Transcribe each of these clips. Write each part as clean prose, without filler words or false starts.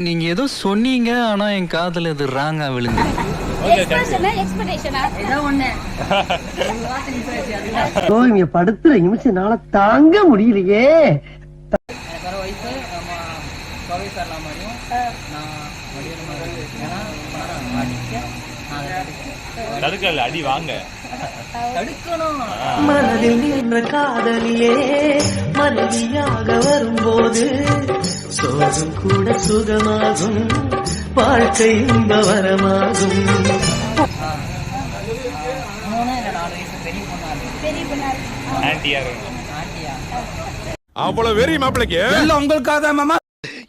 நீங்க ஏதோ சொன்னீங்க, ஆனா என் காதுல இது ராங்கா விழுந்து. இங்க படுத்துற நிமிஷம்னால தாங்க முடியலையே. அடி வாங்க மனதில் என்ற காதலியே மனைவியாக வரும்போது சோகம் கூட சுகமாகும், வாழ்க்கை இன்பவரமாகும். அவ்வளவு வெறி மாப்பிளைக்கு உங்களுக்காக தான் மாமா.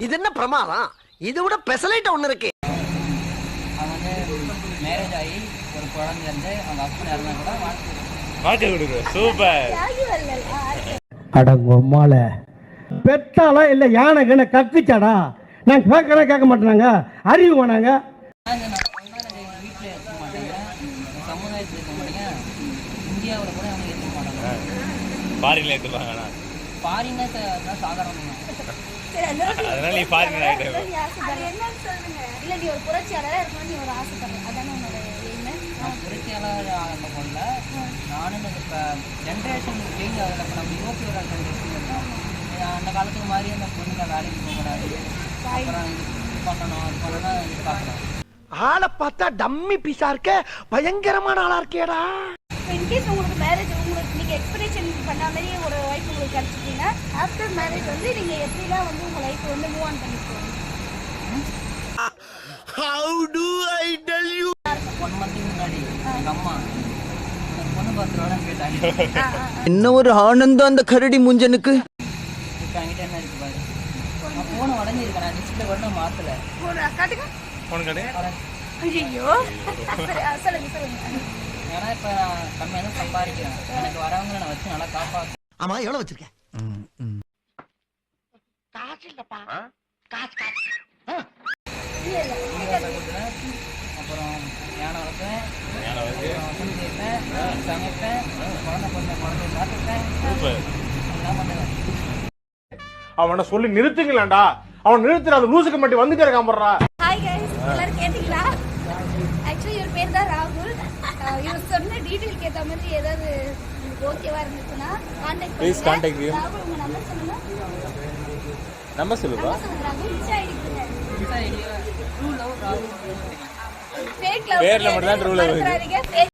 இது என்ன பிரமாதம்? இது விட பெசலைட் ஒண்ணு இருக்கு. மேரேஜ் ஆகி ஒரு குழந்தை இருந்து அவங்க அப்பா இறந்தா கூட வாழ்க்கை கொடுக்குற சூப்பர். அடங்கொம்மால பெத்தாலா இல்ல யானை கண்ண கக்குச்சாடா? நான் கேட்க மாட்டாங்க, அறிவு வேணாங்க. வீட்டில் இருக்க மாட்டாங்க, சமுதாயத்தில் இருக்க மாட்டாங்க, இந்தியாவில் கூட அவங்க இருக்க மாட்டாங்க. ஃபாரின்ல எடுத்துப்பாங்க. ஃபாரினர் தான் சாதாரணம். அதனால நீ ஃபாரினர் ஆகிட்ட. இல்ல நீ ஒரு புரட்சியாளராக இருக்கணும், நீ ஒரு ஆசைப்படுற, அதானே உன்னோட எய்ம்? புரட்சியாளர் ஆக போகல, நானும் இப்போ ஜென்ரேஷன் சேஞ்ச் ஆகுது. இப்போ நம்ம யூரோப்பியோட ஜென்ரேஷன் அந்த காலத்துக்கு மாதிரி அந்த பொண்ணுங்க வேலைக்கு போகக்கூடாது, அப்புறம் இது பண்ணணும், அது பண்ணணும் எதிர்பார்க்குறோம். ஆளை பார்த்தா டம்மி பீஸா இருக்க, பயங்கரமான ஆளா இருக்கேடா. இன்கேஸ் உங்களுக்கு மேரேஜ் உங்களுக்கு நீங்கள் எக்ஸ்பெக்டேஷன் பண்ண மாதிரி ஒரு லைஃப் உங்களுக்கு கிடச்சிட்டிங்கன்னா ஆஃப்டர் மேரேஜ் வந்து நீங்கள் எப்படிலாம் வந்து உங்கள் லைஃப் வந்து மூவ் ஆன் பண்ணிக்குவோம்? How do I tell you? 1 month முன்னாடி எங்கள் அம்மா பொண்ணு பார்த்துருவான்னு கேட்டாங்க. என்ன ஒரு ஆனந்தம் அந்த கரடி முஞ்சனுக்கு. இப்போ என்கிட்ட என்ன இருக்கு பாரு, நான் ஃபோனை உடஞ்சிருக்கேன், நான் டிஸ்பிளே கூட மாற்றலை. காட்டுங்க. ஃபோன் கடை ஐயோ சொல்லுங்க. ஏன்னா இப்போ நான் கம்மியாக தான் சம்பாதிக்கிறேன், எனக்கு வரவங்களை நான் வச்சு நல்லா காப்பாற்று. ஆமா, எவ்வளவு வச்சிருக்கேன்? அப்புறம் யானை வளர்ப்பேன், துணி தேய்ப்பேன், சமைப்பேன், குழந்தைய பார்த்துப்பேன், எல்லாம் பண்ணுவேன். அவனை சொல்லி நிறுத்துங்களேன்டா. அவன் நிறுத்துற அந்த லூசுக்கு மட்டும் வந்துட்டே இருக்கான் போடுறா. ஹாய் கைஸ், எல்லாரும் கேட்டீங்களா? ஆக்சுவலி இவர் பேர் தான் ராகுல். இவர் சொன்ன டீட்டெயிலுக்கு ஏற்ற மாதிரி ஏதாவது உங்களுக்கு ஓகேவா இருந்துச்சுன்னா கான்டாக்ட் பண்ணுங்க. ராகுல் உங்க நம்பர் சொல்லுங்க. நம்பர் சொல்லுப்பா. ராகுல் இன்ஸ்டா ஐடி கொடுங்க. ட்ரூ லவ் ராகுல். ஃபேக் லவ் பேர்ல மட்டும் தான் ட்ரூ லவ்.